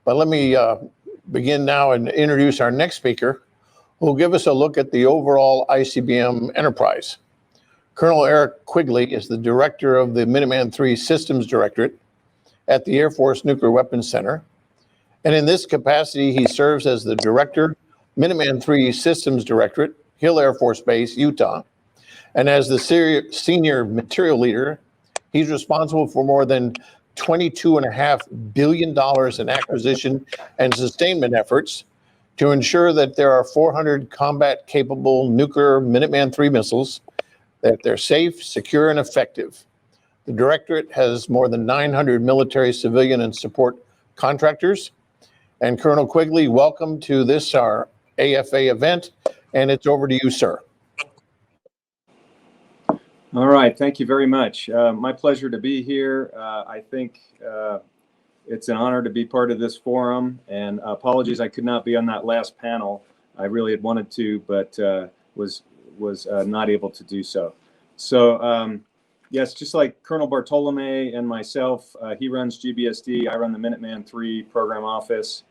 But let me begin now and introduce our next speaker, who will give us a look at the overall ICBM enterprise. Col Erik Quigley is the director of the Minuteman III Systems Directorate at the Air Force Nuclear Weapons Center. And in this capacity, he serves as the director, Minuteman III Systems Directorate, Hill Air Force Base, Utah. And as the senior material leader, he's responsible for more than $22.5 billion in acquisition and sustainment efforts to ensure that there are 400 combat-capable nuclear Minuteman III missiles, that they're safe, secure, and effective. The Directorate has more than 900 military, civilian, and support contractors. And Colonel Quigley, welcome to this, our AFA event, and it's over to you, sir. All right, thank you very much. My pleasure to be here. I think it's an honor to be part of this forum, and apologies I could not be on that last panel. I really had wanted to, but was not able to do so. So yes, just like Colonel Bartolome and myself, he runs GBSD, I run the Minuteman III program office.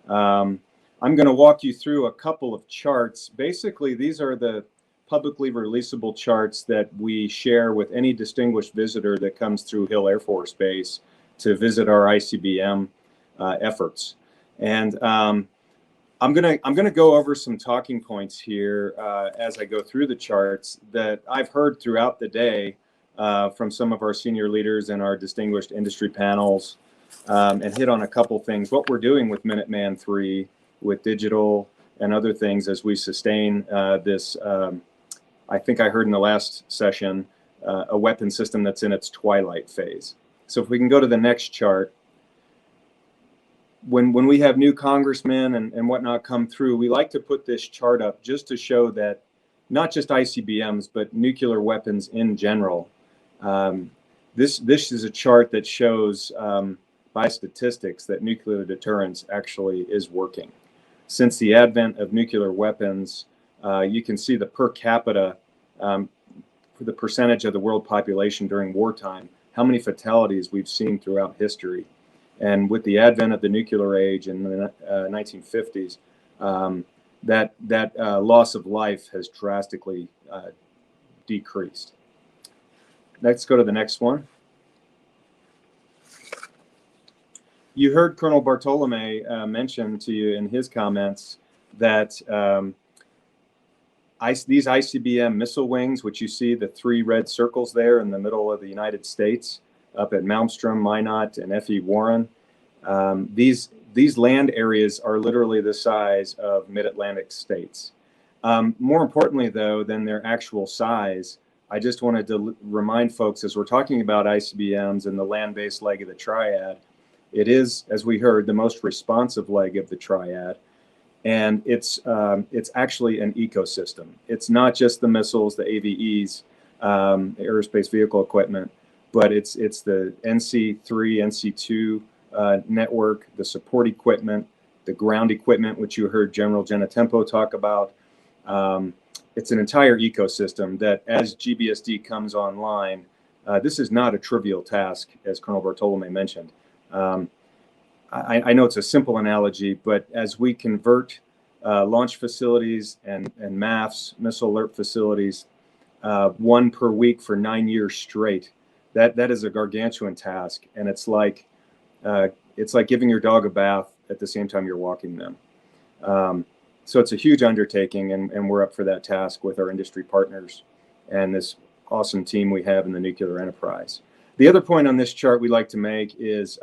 I'm going to walk you through a couple of charts. Basically, these are the publicly releasable charts that we share with any distinguished visitor that comes through Hill Air Force Base to visit our ICBM efforts. And I'm gonna go over some talking points here as I go through the charts that I've heard throughout the day from some of our senior leaders and our distinguished industry panels, and hit on a couple things. What we're doing with Minuteman III, with digital and other things as we sustain this. I think I heard in the last session a weapon system that's in its twilight phase. So if we can go to the next chart. When we have new congressmen and whatnot come through, we like to put this chart up just to show that not just ICBMs, but nuclear weapons in general. This is a chart that shows by statistics that nuclear deterrence actually is working. Since the advent of nuclear weapons, you can see the per capita, for the percentage of the world population during wartime, how many fatalities we've seen throughout history. And with the advent of the nuclear age in the 1950s, that loss of life has drastically decreased. Let's go to the next one. You heard Colonel Bartolome mention to you in his comments that these ICBM missile wings, which you see the 3 red circles there in the middle of the United States, up at Malmstrom, Minot, and F.E. Warren. These land areas are literally the size of mid-Atlantic states. More importantly, though, than their actual size, I just wanted to remind folks, as we're talking about ICBMs and the land-based leg of the triad, it is, as we heard, the most responsive leg of the triad. And it's actually an ecosystem. It's not just the missiles, the AVEs, the aerospace vehicle equipment, but it's the NC3, NC2 network, the support equipment, the ground equipment, which you heard General Genetempo talk about. It's an entire ecosystem that, as GBSD comes online, this is not a trivial task, as Colonel Bartolome mentioned. I know it's a simple analogy, but as we convert launch facilities and MAFs, missile alert facilities, 1 per week for 9 years straight, that is a gargantuan task, and it's like giving your dog a bath at the same time you're walking them. So it's a huge undertaking, and we're up for that task with our industry partners and this awesome team we have in the nuclear enterprise. The other point on this chart we like to make is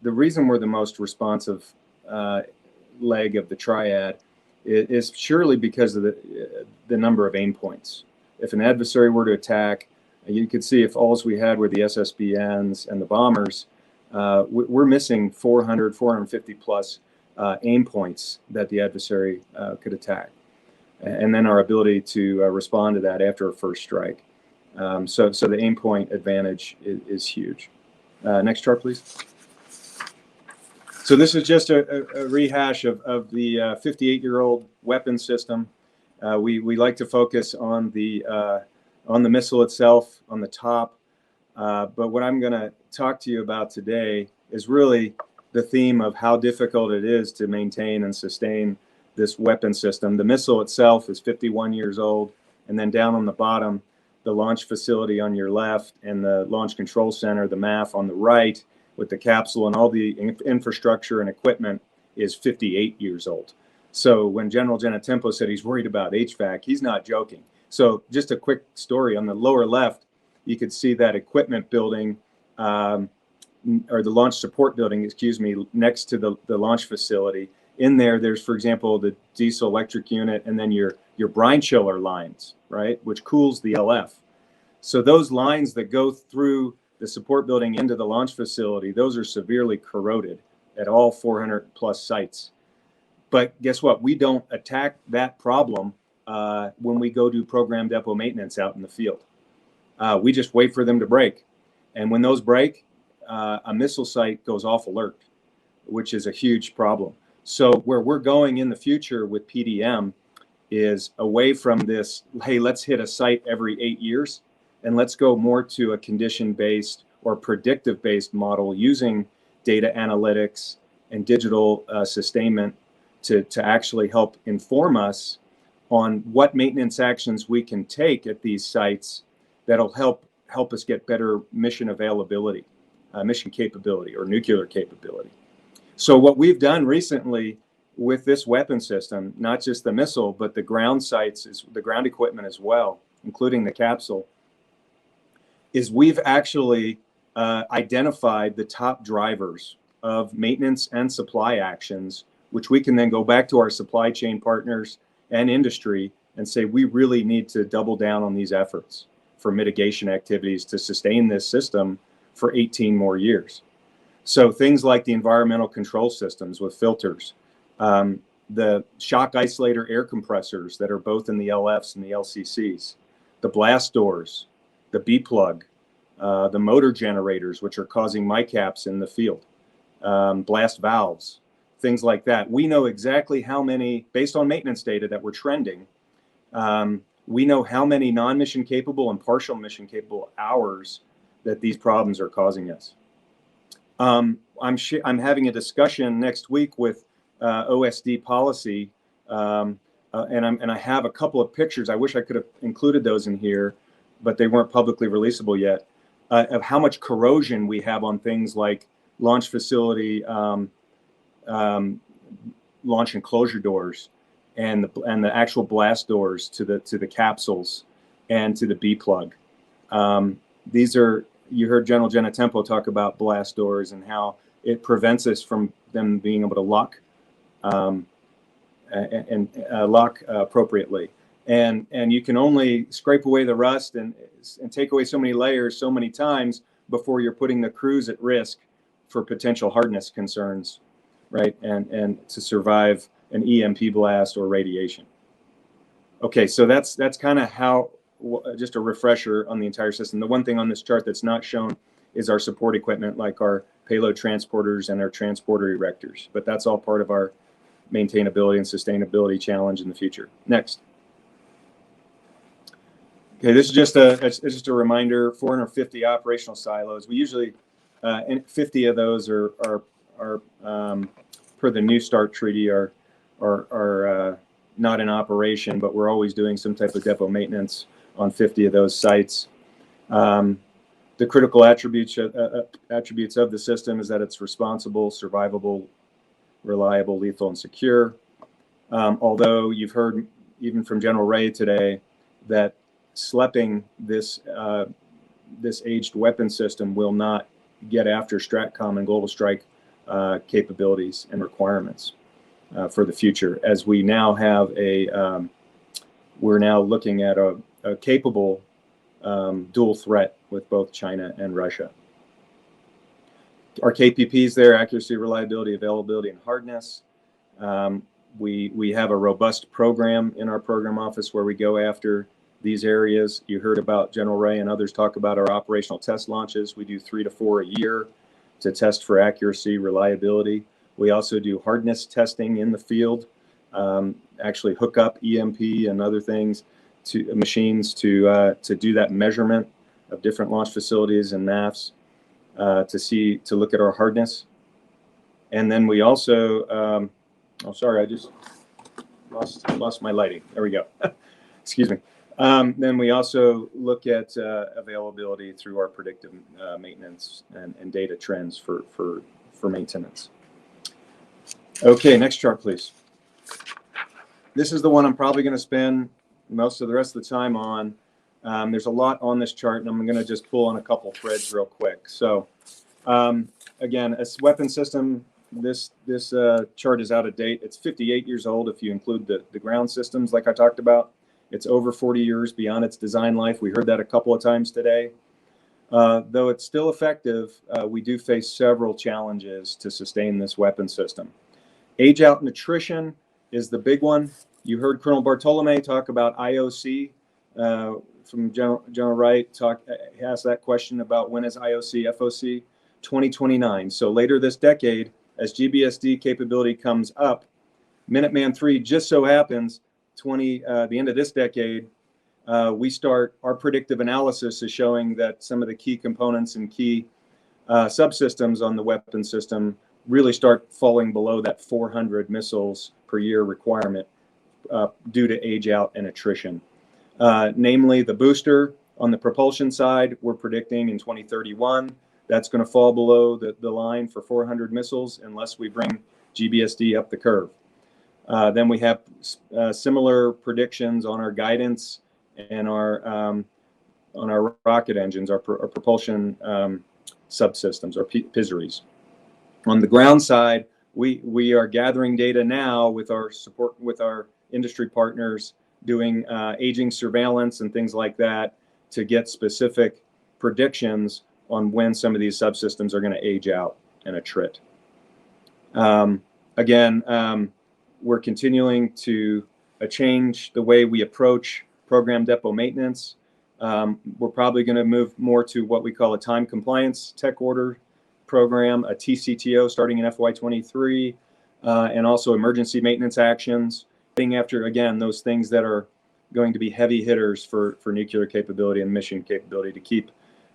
the reason we're the most responsive leg of the triad is surely because of the number of aim points. If an adversary were to attack, you could see if all we had were the SSBNs and the bombers, we're missing 400, 450 plus aim points that the adversary could attack. And then our ability to respond to that after a first strike. So the aim point advantage is huge. Next chart, please. So this is just a rehash of the 58-year-old weapon system. We like to focus on the missile itself on the top. But what I'm going to talk to you about today is really the theme of how difficult it is to maintain and sustain this weapon system. The missile itself is 51 years old, and then down on the bottom, the launch facility on your left and the Launch Control Center, the MAF on the right, with the capsule and all the infrastructure and equipment is 58 years old. So when General Genetempo said he's worried about HVAC, he's not joking. So just a quick story. On the lower left, you could see that equipment building, or the launch support building, excuse me, next to the launch facility. In there, there's, for example, the diesel electric unit, and then your brine chiller lines, right, which cools the LF. So those lines that go through the support building into the launch facility, those are severely corroded at all 400 plus sites. But guess what? We don't attack that problem when we go do program depot maintenance out in the field. We just wait for them to break. And when those break, a missile site goes off alert, which is a huge problem. So where we're going in the future with PDM is away from this, hey, let's hit a site every 8 years, and let's go more to a condition-based or predictive-based model using data analytics and digital sustainment to actually help inform us on what maintenance actions we can take at these sites that'll help us get better mission availability, mission capability, or nuclear capability. So what we've done recently with this weapon system, not just the missile, but the ground sites, the ground equipment as well, including the capsule, is we've actually identified the top drivers of maintenance and supply actions, which we can then go back to our supply chain partners and industry and say, we really need to double down on these efforts for mitigation activities to sustain this system for 18 more years. So things like the environmental control systems with filters, the shock isolator air compressors that are both in the LFs and the LCCs, the blast doors, the B-plug, the motor generators, which are causing MICAPs in the field, blast valves, things like that. We know exactly how many, based on maintenance data that we're trending, we know how many non-mission capable and partial mission capable hours that these problems are causing us. I'm having a discussion next week with OSD policy, and I have a couple of pictures. I wish I could have included those in here, but they weren't publicly releasable yet, of how much corrosion we have on things like launch facility, launch enclosure doors, and the actual blast doors to the capsules and to the B-plug. These are, you heard General Genetempo talk about blast doors and how it prevents us from them being able to lock lock appropriately. And you can only scrape away the rust and take away so many layers so many times before you're putting the crews at risk for potential hardness concerns, right? And to survive an EMP blast or radiation. Okay, so that's kind of how, just a refresher on the entire system. The one thing on this chart that's not shown is our support equipment, like our payload transporters and our transporter erectors. But that's all part of our maintainability and sustainability challenge in the future. Next. Okay, this is just a reminder. 450 operational silos. We usually 50 of those are per the New START treaty are not in operation, but we're always doing some type of depot maintenance on 50 of those sites. The critical attributes of the system is that it's responsible, survivable, reliable, lethal, and secure. Although you've heard even from General Ray today that SLEPing this aged weapon system will not get after STRATCOM and Global Strike capabilities and requirements for the future, as we now have we're now looking at a capable dual threat with both China and Russia. Our KPPs there: accuracy, reliability, availability, and hardness. We have a robust program in our program office where we go after these areas. You heard about General Ray and others talk about our operational test launches. We do 3 to 4 a year to test for accuracy, reliability. We also do hardness testing in the field, actually hook up EMP and other things to machines to do that measurement of different launch facilities and MAFs to look at our hardness. And then we also, oh, sorry, I just lost my lighting. There we go. Excuse me. Then we also look at availability through our predictive maintenance and data trends for maintenance. Okay, next chart, please. This is the one I'm probably going to spend most of the rest of the time on. There's a lot on this chart, and I'm going to just pull on a couple threads real quick. So, again, a weapon system, this chart is out of date. It's 58 years old if you include the ground systems like I talked about. It's over 40 years beyond its design life. We heard that a couple of times today. Though it's still effective, we do face several challenges to sustain this weapon system. Age out and attrition is the big one. You heard Colonel Bartolome talk about IOC from General Wright asked that question about when is IOC, FOC, 2029. So later this decade, as GBSD capability comes up, Minuteman III just so happens the end of this decade, we start our predictive analysis is showing that some of the key components and key subsystems on the weapon system really start falling below that 400 missiles per year requirement due to age out and attrition. Namely, the booster on the propulsion side, we're predicting in 2031, that's going to fall below the line for 400 missiles unless we bring GBSD up the curve. Then we have similar predictions on our guidance and on our rocket engines, our propulsion subsystems, or PISREs. On the ground side, we are gathering data now with our support with our industry partners, doing aging surveillance and things like that to get specific predictions on when some of these subsystems are going to age out and attrit. Again, we're continuing to change the way we approach program depot maintenance. We're probably going to move more to what we call a time compliance tech order program, a TCTO starting in FY23, and also emergency maintenance actions, getting after, again, those things that are going to be heavy hitters for nuclear capability and mission capability to keep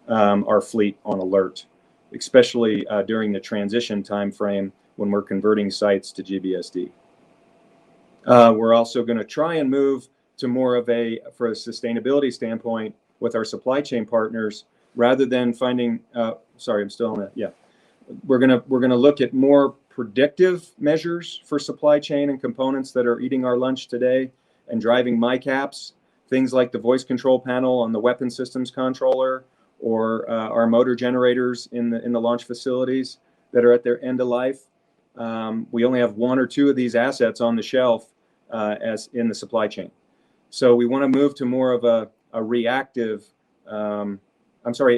our fleet on alert, especially during the transition time frame when we're converting sites to GBSD. We're also going to try and move to more of for a sustainability standpoint with our supply chain partners, rather than finding, sorry, I'm still on that. Yeah. We're going to look at more predictive measures for supply chain and components that are eating our lunch today and driving MICAPs, things like the voice control panel on the weapon systems controller, or our motor generators in the launch facilities that are at their end of life. We only have one or two of these assets on the shelf as in the supply chain. So we want to move to more of a reactive, a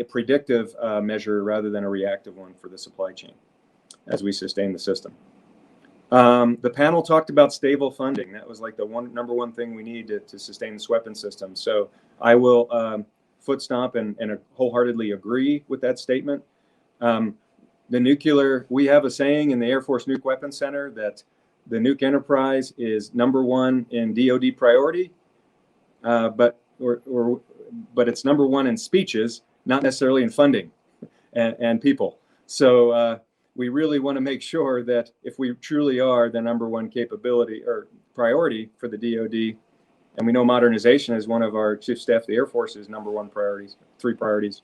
predictive measure rather than a reactive one for the supply chain as we sustain the system. The panel talked about stable funding. That was like the number one thing we need to sustain this weapon system. So I will foot stomp and wholeheartedly agree with that statement. We have a saying in the Air Force Nuke Weapons Center that the nuke enterprise is #1 in DoD priority, but it's #1 in speeches, not necessarily in funding and people. So we really want to make sure that if we truly are the #1 capability or priority for the DoD, and we know modernization is one of our Chief Staff of the Air Force's #1 priorities, 3 priorities,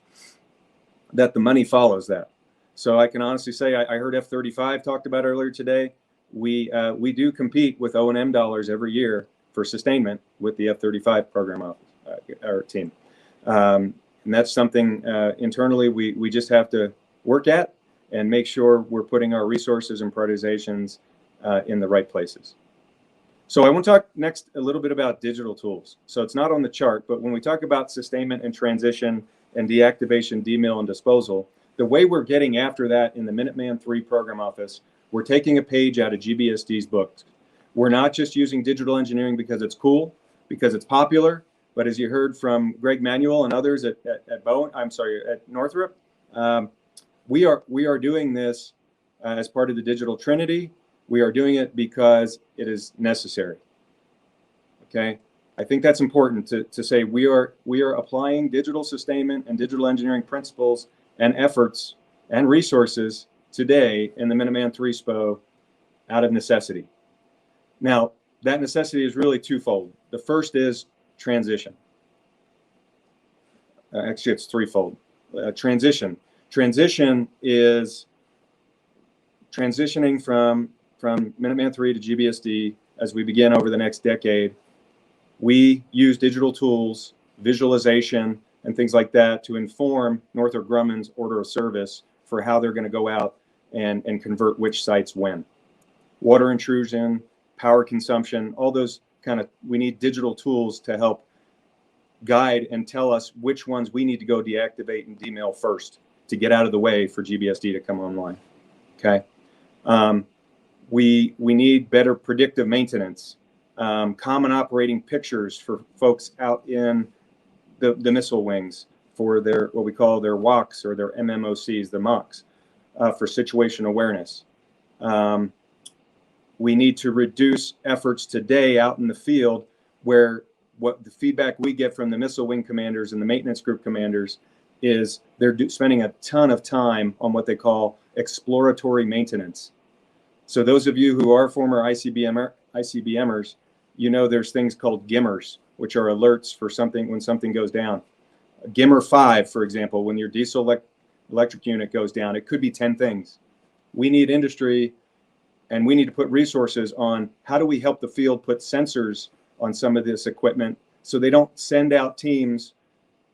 that the money follows that. So I can honestly say, I heard F-35 talked about earlier today. We do compete with O&M dollars every year for sustainment with the F-35 program office, our team. And that's something internally we just have to work at and make sure we're putting our resources and prioritizations in the right places. So I want to talk next a little bit about digital tools. So it's not on the chart, but when we talk about sustainment and transition and deactivation, demil, and disposal, the way we're getting after that in the Minuteman III program office, we're taking a page out of GBSD's books. We're not just using digital engineering because it's cool, because it's popular, but as you heard from Greg Manuel and others at Northrop, we are doing this as part of the digital trinity. We are doing it because it is necessary. Okay, I think that's important to say. We are applying digital sustainment and digital engineering principles and efforts and resources today in the Minuteman III SPO out of necessity. Now, that necessity is really twofold. The first is transition. Actually, it's threefold. Transition. Transition is transitioning from Minuteman III to GBSD as we begin over the next decade. We use digital tools, visualization, and things like that to inform Northrop Grumman's order of service for how they're going to go out and convert which sites when. Water intrusion, power consumption, all those we need digital tools to help guide and tell us which ones we need to go deactivate and demail first to get out of the way for GBSD to come online. Okay. We need better predictive maintenance, common operating pictures for folks out in the missile wings for their, what we call their WOCs or their MMOCs, the MOCs, for situation awareness. We need to reduce efforts today out in the field where what the feedback we get from the missile wing commanders and the maintenance group commanders is they're spending a ton of time on what they call exploratory maintenance. So those of you who are former ICBMers, you know there's things called GIMMers, which are alerts for something when something goes down. GIMMER 5, for example, when your diesel electric unit goes down, it could be 10 things. We need industry, and we need to put resources on how do we help the field put sensors on some of this equipment so they don't send out teams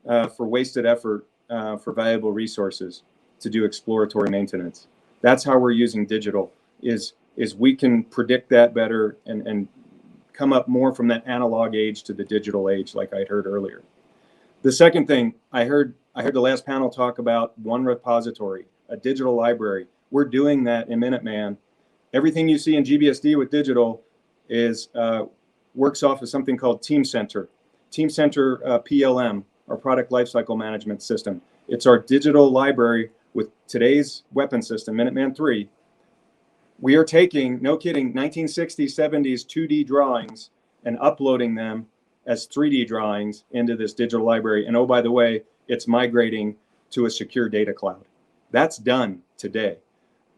for wasted effort for valuable resources to do exploratory maintenance. That's how we're using digital, is we can predict that better and come up more from that analog age to the digital age, like I heard earlier. The second thing, I heard the last panel talk about one repository, a digital library. We're doing that in Minuteman. Everything you see in GBSD with digital is works off of something called Team Center. Team Center PLM, our product lifecycle management system. It's our digital library with today's weapon system, Minuteman III. We are taking, no kidding, 1960s, 70s 2D drawings and uploading them as 3D drawings into this digital library. And oh, by the way, it's migrating to a secure data cloud. That's done today.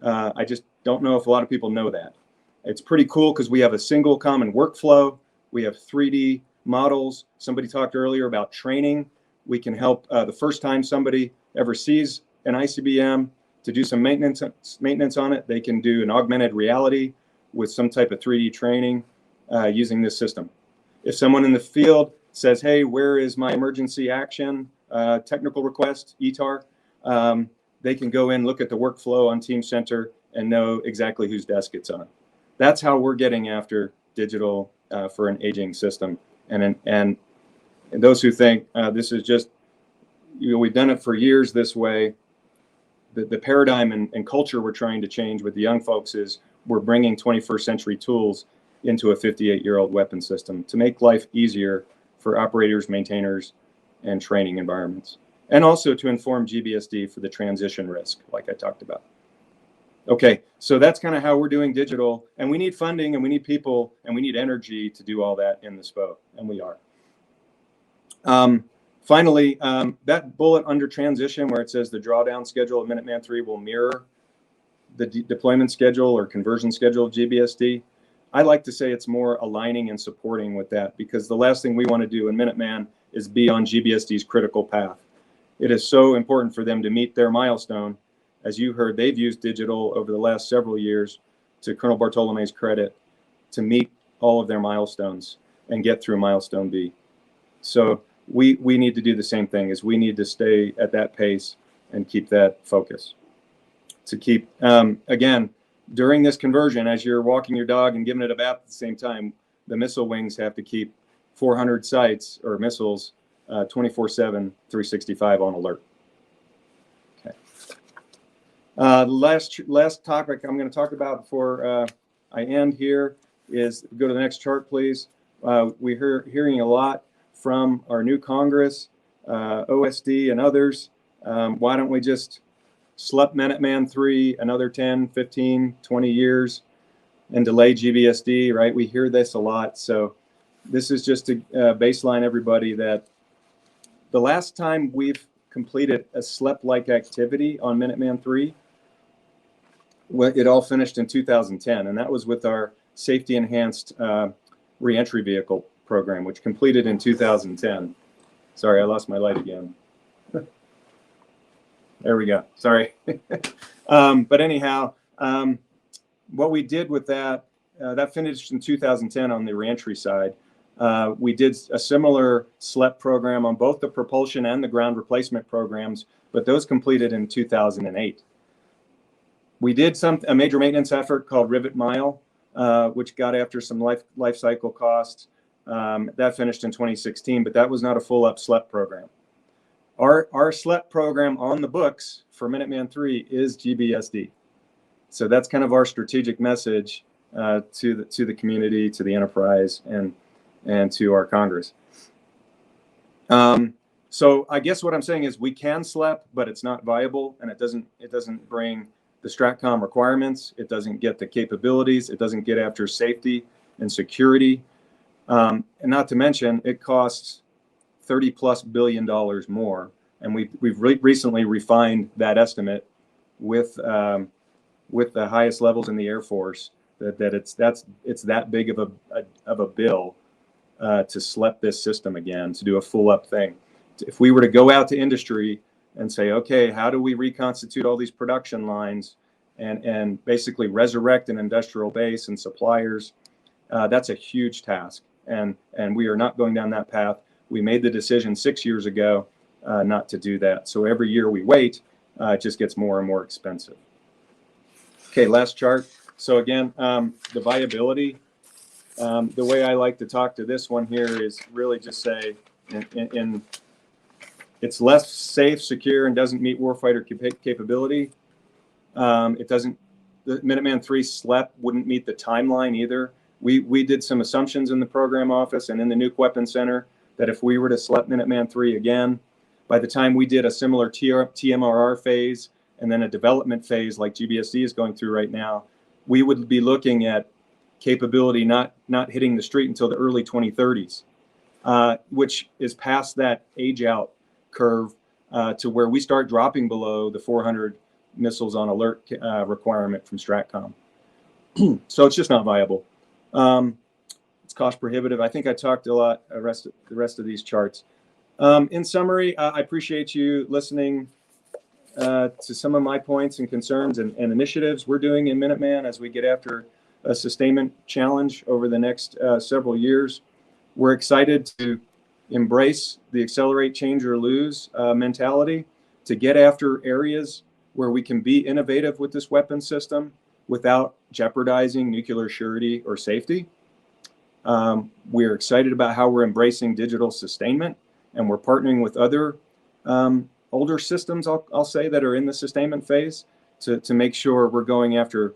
I just don't know if a lot of people know that. It's pretty cool because we have a single common workflow. We have 3D models. Somebody talked earlier about training. We can help the first time somebody ever sees an ICBM to do some maintenance on it. They can do an augmented reality with some type of 3D training using this system. If someone in the field says, hey, where is my emergency action technical request, ETAR, they can go in, look at the workflow on Team Center and know exactly whose desk it's on. That's how we're getting after digital for an aging system. And those who think this is just, we've done it for years this way, the paradigm and culture we're trying to change with the young folks is we're bringing 21st century tools into a 58-year-old weapon system to make life easier for operators, maintainers, and training environments. And also to inform GBSD for the transition risk, like I talked about. Okay, so that's kind of how we're doing digital. And we need funding, and we need people, and we need energy to do all that in the SPO, and we are. Finally, that bullet under transition where it says the drawdown schedule of Minuteman III will mirror the deployment schedule or conversion schedule of GBSD. I like to say it's more aligning and supporting with that, because the last thing we want to do in Minuteman is be on GBSD's critical path. It is so important for them to meet their milestone. As you heard, they've used digital over the last several years, to Colonel Bartolome's credit, to meet all of their milestones and get through milestone B. So we need to do the same thing, is we need to stay at that pace and keep that focus. To keep, again, during this conversion, as you're walking your dog and giving it a bath at the same time, the missile wings have to keep 400 sites or missiles 24/7, 365 on alert. Okay. Last topic I'm going to talk about before I end here is, go to the next chart, please. We're hearing a lot from our new Congress, OSD and others. Why don't we just slap Minuteman III another 10, 15, 20 years and delay GBSD, right? We hear this a lot. So this is just to baseline everybody that the last time we've completed a SLEP-like activity on Minuteman III it all finished in 2010, and that was with our safety enhanced reentry vehicle program, which completed in 2010. Sorry, I lost my light again. There we go. Sorry. But anyhow, what we did with that, that finished in 2010 on the reentry side. We did a similar SLEP program on both the propulsion and the ground replacement programs, but those completed in 2008. We did a major maintenance effort called Rivet Mile, which got after some life cycle costs. That finished in 2016, but that was not a full up SLEP program. Our SLEP program on the books for Minuteman III is GBSD. So that's kind of our strategic message to the community, to the enterprise, and to our Congress. So I guess what I'm saying is we can SLEP, but it's not viable, and it doesn't bring the STRATCOM requirements. It doesn't get the capabilities. It doesn't get after safety and security. And not to mention, it costs $30+ billion more. And we've recently refined that estimate with the highest levels in the Air Force that it's that big of a bill to SLEP this system again, to do a full up thing. If we were to go out to industry and say, okay, how do we reconstitute all these production lines and basically resurrect an industrial base and suppliers, that's a huge task. And we are not going down that path. We made the decision 6 years ago not to do that. So every year we wait, it just gets more and more expensive. Okay, last chart. So again, the viability. The way I like to talk to this one here is really just say, it's less safe, secure, and doesn't meet warfighter capability. It doesn't. The Minuteman III SLEP wouldn't meet the timeline either. We did some assumptions in the program office and in the Nuke Weapons Center that if we were to SLEP Minuteman III again, by the time we did a similar TMRR phase and then a development phase like GBSD is going through right now, we would be looking at capability not hitting the street until the early 2030s, which is past that age out curve to where we start dropping below the 400 missiles on alert requirement from STRATCOM. So it's just not viable. It's cost prohibitive. I think I talked a lot the rest of these charts. In summary, I appreciate you listening to some of my points and concerns and initiatives we're doing in Minuteman as we get after a sustainment challenge over the next several years. We're excited to embrace the accelerate, change, or lose mentality to get after areas where we can be innovative with this weapon system without jeopardizing nuclear surety or safety. We're excited about how we're embracing digital sustainment, and we're partnering with other older systems, I'll say, that are in the sustainment phase to make sure we're going after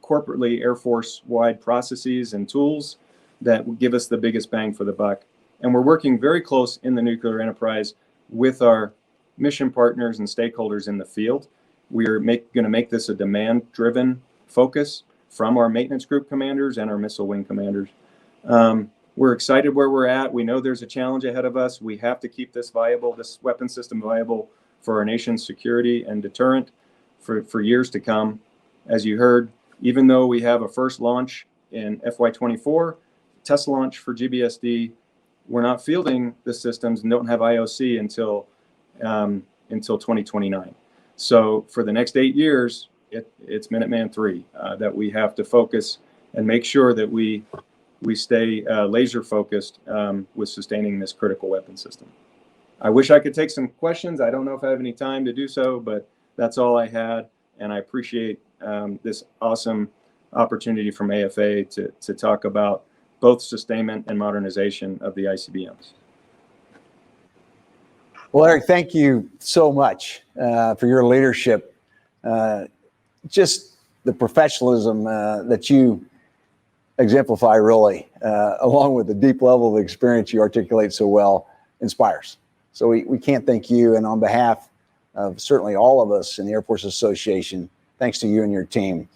corporately Air Force-wide processes and tools that will give us the biggest bang for the buck. And we're working very close in the nuclear enterprise with our mission partners and stakeholders in the field. We're going to make this a demand-driven focus from our maintenance group commanders and our missile wing commanders. We're excited where we're at. We know there's a challenge ahead of us. We have to keep this viable, this weapon system viable for our nation's security and deterrent for years to come. As you heard, even though we have a first launch in FY24, test launch for GBSD, we're not fielding the systems and don't have IOC until 2029. So for the next 8 years, it's Minuteman III that we have to focus and make sure that we stay laser focused with sustaining this critical weapon system. I wish I could take some questions. I don't know if I have any time to do so, but that's all I had. And I appreciate this awesome opportunity from AFA to talk about both sustainment and modernization of the ICBMs. Well, Eric, thank you so much for your leadership. Just the professionalism that you exemplify, really, along with the deep level of experience you articulate so well, inspires. So we can't thank you. And on behalf of certainly all of us in the Air Force Association, thanks to you and your team.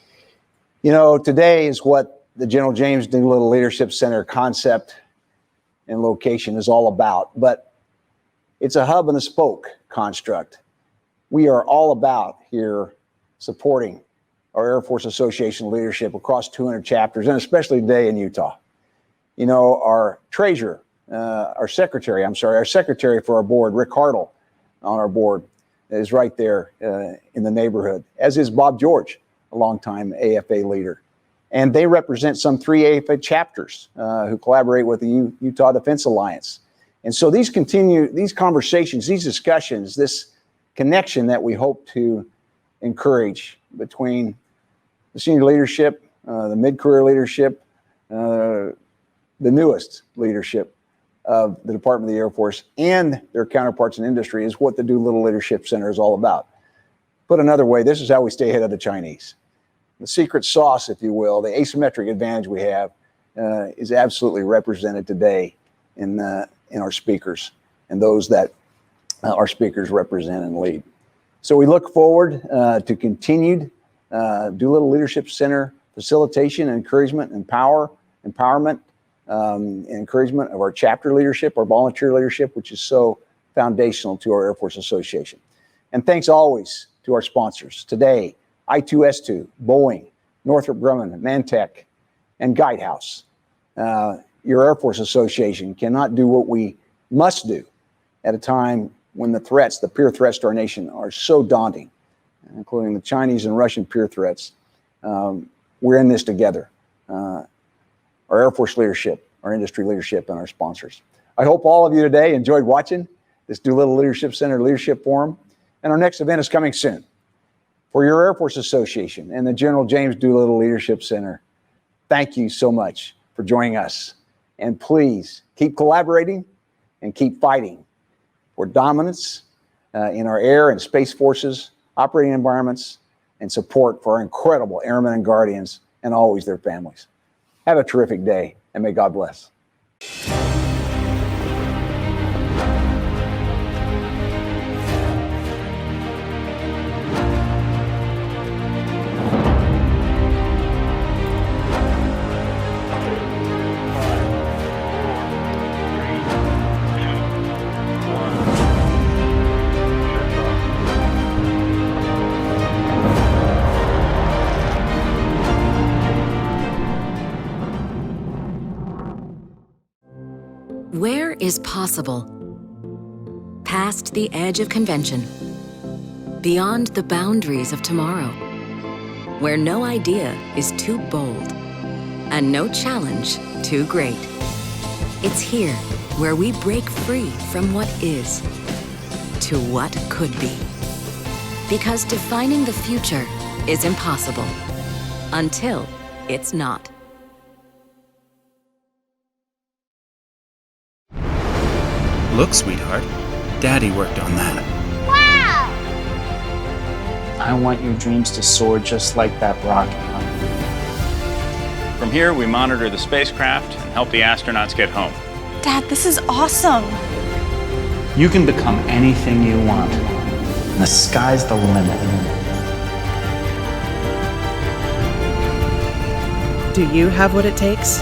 You know, today is what the General James Doolittle Leadership Center concept and location is all about. But it's a hub and a spoke construct. We are all about here supporting our Air Force Association leadership across 200 chapters, and especially today in Utah. You know, our secretary for our board, Rick Hartle, on our board, is right there in the neighborhood, as is Bob George, a longtime AFA leader. And they represent some 3 AFA chapters who collaborate with the Utah Defense Alliance. And so these conversations, these discussions, this connection that we hope to encourage between the senior leadership, the mid-career leadership, the newest leadership of the Department of the Air Force and their counterparts in industry is what the Doolittle Leadership Center is all about. Put another way, this is how we stay ahead of the Chinese. The secret sauce, if you will, the asymmetric advantage we have is absolutely represented today in our speakers and those that our speakers represent and lead. So we look forward to continued Doolittle Leadership Center facilitation, encouragement, and empowerment, and encouragement of our chapter leadership, our volunteer leadership, which is so foundational to our Air Force Association. And thanks always to our sponsors today, I2S2, Boeing, Northrop Grumman, Mantech, and Guidehouse. Your Air Force Association cannot do what we must do at a time when the peer threats to our nation are so daunting, including the Chinese and Russian peer threats. We're in this together. Our Air Force leadership, our industry leadership, and our sponsors. I hope all of you today enjoyed watching this Doolittle Leadership Center Leadership Forum, and our next event is coming soon. For your Air Force Association and the General James Doolittle Leadership Center, thank you so much for joining us. And please keep collaborating and keep fighting for dominance in our air and space forces, operating environments, and support for our incredible airmen and guardians and always their families. Have a terrific day, and may God bless. Where is possible? Past the edge of convention, beyond the boundaries of tomorrow, where no idea is too bold and no challenge too great. It's here where we break free from what is to what could be. Because defining the future is impossible until it's not. Look, sweetheart, Daddy worked on that. Wow! I want your dreams to soar just like that rocket. From here, we monitor the spacecraft and help the astronauts get home. Dad, this is awesome. You can become anything you want. The sky's the limit. Do you have what it takes?